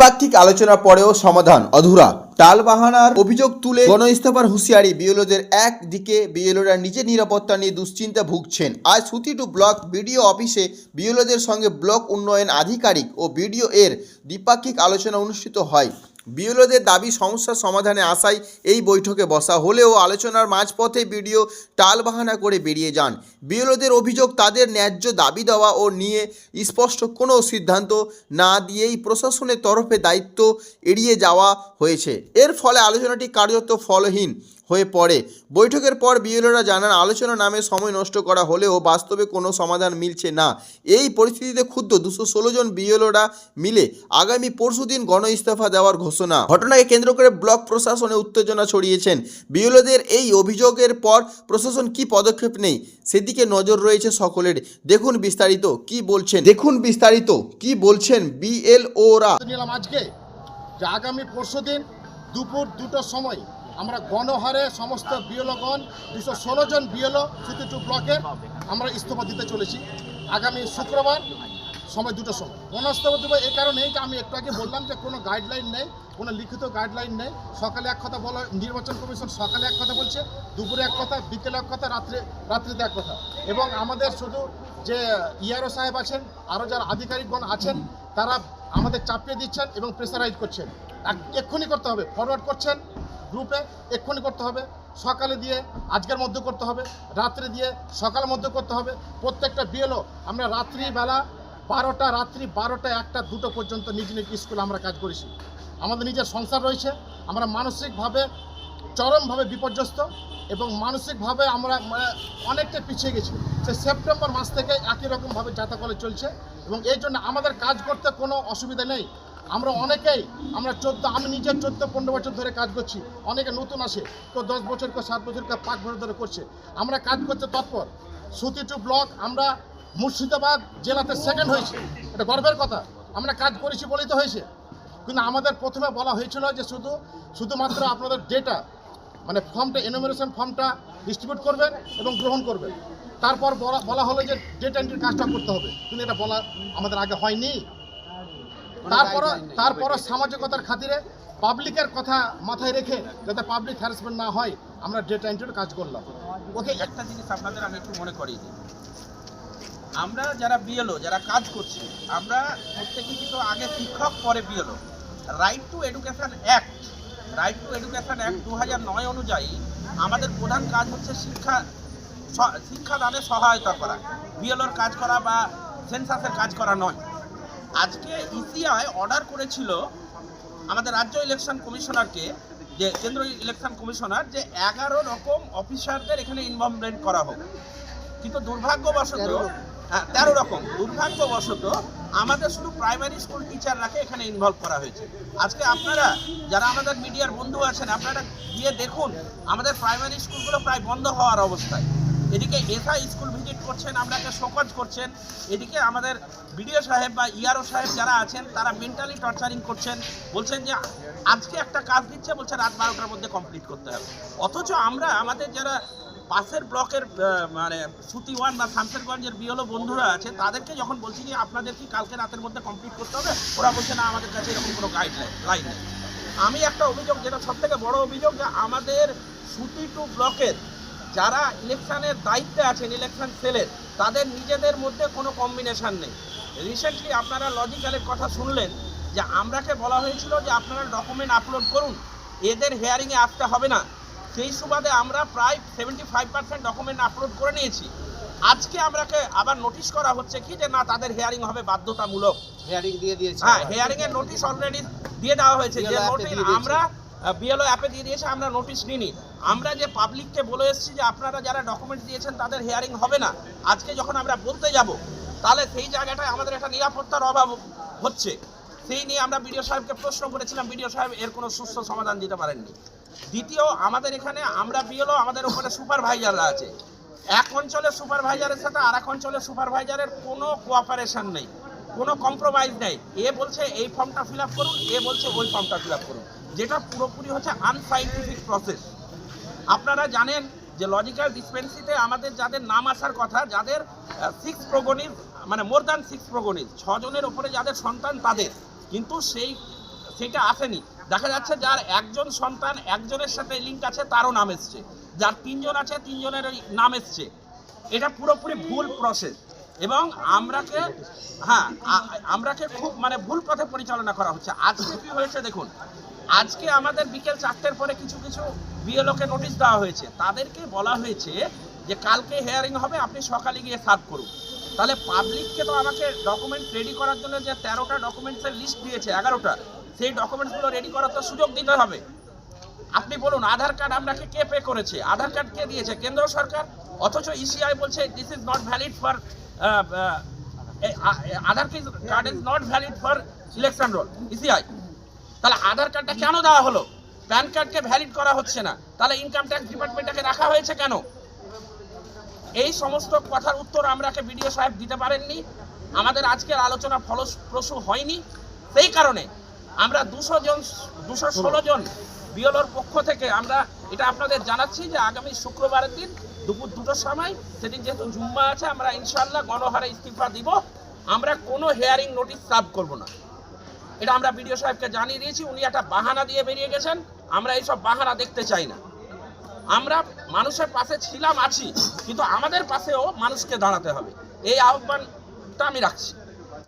দ্বিপাক্ষিক আলোচনার পরেও সমাধান অধুরা। টালবাহানার অভিযোগ তুলে গণইস্তফার হুঁশিয়ারি বিএলওদের। একদিকে বিএলওরা নিজের নিরাপত্তা নিয়ে দুশ্চিন্তা ভুগছেন। আজ সুতিটু ব্লক বিডিও অফিসে বিএলওদের সঙ্গে ব্লক উন্নয়ন আধিকারিক ও বিডিও এর দ্বিপাক্ষিক আলোচনা অনুষ্ঠিত হয়। বিএলওদের দাবি সমস্যার সমাধানে আশায় এই বৈঠকে বসা হলেও আলোচনার মাঝপথে বিডিও টালবাহানা করে বেরিয়ে যান। বিএলওদের অভিযোগ, তাদের ন্যায্য দাবি দেওয়া ও নিয়ে স্পষ্ট কোনো সিদ্ধান্ত না দিয়েই প্রশাসনের তরফে দায়িত্ব এড়িয়ে যাওয়া হয়েছে। এর ফলে আলোচনাটি কার্যত ফলহীন হয়ে পড়ে। বৈঠকের পর বিএলওরা জানান, আলোচনা নামে সময় নষ্ট করা হলেও বাস্তবে কোনো সমাধান মিলছে না। এই পরিস্থিতিতে ক্ষুব্ধ 216 জন বিএলওরা মিলে আগামী পরশুদিন গণইস্তফা দেওয়ার ঘোষণা। ঘটনাকে কেন্দ্র করে ব্লক প্রশাসনে উত্তেজনা ছড়িয়েছেন। বিএলওদের এই অভিযোগের পর প্রশাসন কি পদক্ষেপ নেই সেদিকে নজর রয়েছে সকলের। দেখুন বিস্তারিত কি বলছেন বিএলওরা। নিলাম আজকে যে আগামী পরশুদিন দুপুর 2টার সময় আমরা গণহারে সমস্ত বিএলওগণ 216 জন বিএলও সুতিটু ব্লকের আমরা ইস্তফা দিতে চলেছি। আগামী শুক্রবার সময় 2টার সময় গণইস্তফা দেবো। এই কারণে যে আমি একটু আগে বললাম যে কোনো গাইডলাইন নেই, কোনো লিখিত গাইডলাইন নেই। সকালে এক কথা বলা, নির্বাচন কমিশন সকালে এক কথা বলছে, দুপুরে এক কথা, বিকেলে এক কথা, রাত্রিতে এক কথা। এবং আমাদের শুধু যে ইআরও সাহেব আছেন, আরও যারা আধিকারিকগণ আছেন, তারা আমাদের চাপিয়ে দিচ্ছেন এবং প্রেসারাইজ করছেন। এক্ষুনি করতে হবে, ফরওয়ার্ড করছেন গ্রুপে, এক্ষুনি করতে হবে। সকালে দিয়ে আজকের মধ্যে করতে হবে, রাত্রে দিয়ে সকালের মধ্যে করতে হবে। প্রত্যেকটা বিএলও আমরা রাত্রিবেলা 12টা, রাত্রি 12টা, 1টা, 2টো পর্যন্ত নিজ নিজ স্কুলে আমরা কাজ করেছি। আমাদের নিজের সংসার রয়েছে, আমরা মানসিকভাবে চরমভাবে বিপর্যস্ত এবং মানসিকভাবে আমরা অনেকটা পিছিয়ে গেছি। সে সেপ্টেম্বর মাস থেকে একই রকমভাবে যাতাকলে চলছে এবং এই জন্য আমাদের কাজ করতে কোনো অসুবিধা নেই। আমরা অনেকেই আমি নিজে 14-15 বছর ধরে কাজ করছি। অনেকে নতুন আসে, কেউ 10 বছর, কেউ 7 বছর, কেউ 5 বছর ধরে করছে। আমরা কাজ করতে তৎপর। সুতিটু ব্লক আমরা মুর্শিদাবাদ জেলাতে সেকেন্ড হয়েছে, এটা গর্বের কথা। আমরা কাজ করেছি বলেই তো হয়েছে। কিন্তু আমাদের প্রথমে বলা হয়েছিল যে শুধুমাত্র আপনাদের ডেটা মানে ফর্মটা, এনুমারেশন ফর্মটা ডিস্ট্রিবিউট করবেন এবং গ্রহণ করবেন। তারপর বলা হলো যে ডেটা এন্ট্রির কাজটা করতে হবে, কিন্তু এটা বলা আমাদের আগে হয়নি। তারপরও সামাজিকতার খাতিরে পাবলিকের কথা মাথায় রেখে যাতে পাবলিক হ্যারাসমেন্ট না হয় আমরা ডেটা এন্ট্রির কাজ করলাম। ওকে, একটা জিনিস আপনাদের আমি একটু মনে করিয়ে দিই। আমরা যারা বিএলও যারা কাজ করছি, আমরা প্রত্যেকে কিন্তু আগে শিক্ষক, পরে BLO. Right two education act 2009 অনুযায়ী আমাদের প্রধান কাজ হচ্ছে শিক্ষাদানে সহায়তা করা, বিএলওর কাজ করা বা সেন্সাসের কাজ করা নয়। আজকে ইসিআই অর্ডার করেছিল আমাদের রাজ্য ইলেকশন কমিশনারকে, যে কেন্দ্রীয় ইলেকশন কমিশনার, যে 11 রকম অফিসারদের এখানে ইনভলভমেন্ট করা হোক। কিন্তু দুর্ভাগ্যবশত 13 রকম দুর্ভাগ্যবশত আমাদের শুধু প্রাইমারি স্কুল টিচাররাকে এখানে ইনভলভ করা হয়েছে। আজকে আপনারা যারা আমাদের মিডিয়ার বন্ধু আছেন, আপনারা গিয়ে দেখুন আমাদের প্রাইমারি স্কুলগুলো প্রায় বন্ধ হওয়ার অবস্থায়। এদিকে এসআই স্কুল ভিজিট করছেন, আপনাকে শোকজ করছেন। এদিকে আমাদের বিডিও সাহেব বা ইআরও সাহেব যারা আছেন, তারা মেন্টালি টর্চারিং করছেন, বলছেন যে আজকে একটা কাজ দিচ্ছে, বলছে রাত 12টার মধ্যে কমপ্লিট করতে হবে। অথচ আমরা আমাদের যারা পাশের ব্লকের মানে সুতি 1 বা শামসেরগঞ্জের বিএলও বন্ধুরা আছে, তাদেরকে যখন বলছি যে আপনাদের কি কালকে রাতের মধ্যে কমপ্লিট করতে হবে, ওরা বলছে না, আমাদের কাছে এরকম কোনো গাইডলাইন নেই। আমি একটা অভিযোগ, যেটা সবথেকে বড় অভিযোগ, যে আমাদের সুতিটু ব্লকের যারা ইলেকশনের দায়িত্বে আছেন, ইলেকশন সেলের, তাদের নিজেদের মধ্যে কোনো কম্বিনেশন নেই। রিসেন্টলি আপনারা লজিক্যালের কথা শুনলেন যে আমরাকে বলা হয়েছিল যে আপনারা ডকুমেন্ট আপলোড করুন, এদের হেয়ারিংয়ে আসতে হবে না। সেই সুবাদে আমরা প্রায় 75% ডকুমেন্ট আপলোড করে নিয়েছি। আজকে আমরাকে আবার নোটিশ করা হচ্ছে কি যে না, তাদের হেয়ারিং হবে বাধ্যতামূলক। হেয়ারিং দিয়ে দিয়েছে, হ্যাঁ, হেয়ারিংয়ের নোটিশ অলরেডি দিয়ে দেওয়া হয়েছে। যে নোটিশ আমরা বিএলও অ্যাপে দিয়ে দিয়েছে, আমরা নোটিশ নিইনি। আমরা যে পাবলিককে বলে এসেছি যে আপনারা যারা ডকুমেন্ট দিয়েছেন তাদের হেয়ারিং হবে না, আজকে যখন আমরা বলতে যাব, তাহলে সেই জায়গাটায় আমাদের একটা নিরাপত্তার অভাব হচ্ছে। সেই নিয়ে আমরা বিডিও সাহেবকে প্রশ্ন করেছিলাম, বিডিও সাহেব এর কোনো সুস্থ সমাধান দিতে পারেননি। দ্বিতীয়, আমাদের এখানে আমরা বিএলও, আমাদের উপরে সুপারভাইজাররা আছে। এক অঞ্চলের সুপারভাইজারের সাথে আর এক অঞ্চলের সুপারভাইজারের কোনো কোঅপারেশন নেই, কোনো কম্প্রোমাইজ নেই। এ বলছে এই ফর্মটা ফিল আপ করুন, এ বলছে ওই ফর্মটা ফিল আপ করুন, যেটা পুরোপুরি হচ্ছে আনসাইন্টিফিক প্রসেস। আপনারা জানেন যে লজিক্যাল ডিসপেন্সিতে আমাদের যাদের নাম আসার কথা, যাদের 6 প্রগণিজ মানে মোর দ্যান 6 প্রগণিজ, 6 জনের ওপরে যাদের সন্তান তাদের, কিন্তু সেই সেটা আসেনি। দেখা যাচ্ছে যার একজন সন্তান একজনের সাথে লিঙ্ক আছে তারও নাম এসছে, যার তিনজন আছে তিনজনের নাম এসছে। এটা পুরোপুরি ভুল প্রসেস এবং আমরাকে খুব ভুল পথে পরিচালনা করা হচ্ছে। আজকে কি হয়েছে দেখুন, আজকে আমাদের বিকেল 4টের পরে কিছু বিএলওকে নোটিশ দেওয়া হয়েছে, তাদেরকে বলা হয়েছে যে কালকে হেয়ারিং হবে, আপনি সকালে গিয়ে সার্ভ করুন। তাহলে পাবলিককে তো আমাকে ডকুমেন্টস রেডি করার জন্য যে 13টা ডকুমেন্টসের লিস্ট দিয়েছে 11টা, সেই ডকুমেন্টসগুলো রেডি করার তো সুযোগ দিতে হবে। আপনি বলুন আধার কার্ড আমরাকে কে পে করেছে? আধার কার্ড কে দিয়েছে? কেন্দ্র সরকার। অথচ ইসিআই বলছে this is not valid for Aadhaar card is not valid for election roll ECI. তাহলে আধার কার্ডটা কেন দেওয়া হলো? প্যান কার্ডকে ভ্যালিড করা হচ্ছে না, তাহলে ইনকাম ট্যাক্স ডিপার্টমেন্টটাকে রাখা হয়েছে কেন? এই সমস্ত কথার উত্তর আমরাকে বিডিও সাহেব দিতে পারেননি। আমাদের আজকের আলোচনা ফলপ্রসূ হয়নি। সেই কারণে আমরা 216 জন বিএলওর পক্ষ থেকে আমরা এটা আপনাদের জানাচ্ছি যে আগামী শুক্রবারের দিন দুপুর 2টোর সময়, সেদিন যেহেতু জুম্মা আছে, আমরা ইনশাআল্লাহ গণহারে ইস্তিফা দিব। আমরা কোনো হেয়ারিং নোটিশ সার্ভ করব না, এটা আমরা বিডিও সাহেবকে জানিয়ে দিয়েছি। উনি একটা বাহানা দিয়ে বেরিয়ে গেছেন, আমরা এইসব বাহানা দেখতে চাই না। আমরা মানুষের পাশে ছিলাম, আছি, কিন্তু আমাদের পাশেও মানুষকে দাঁড়াতে হবে, এই আহ্বানটা আমি রাখছি।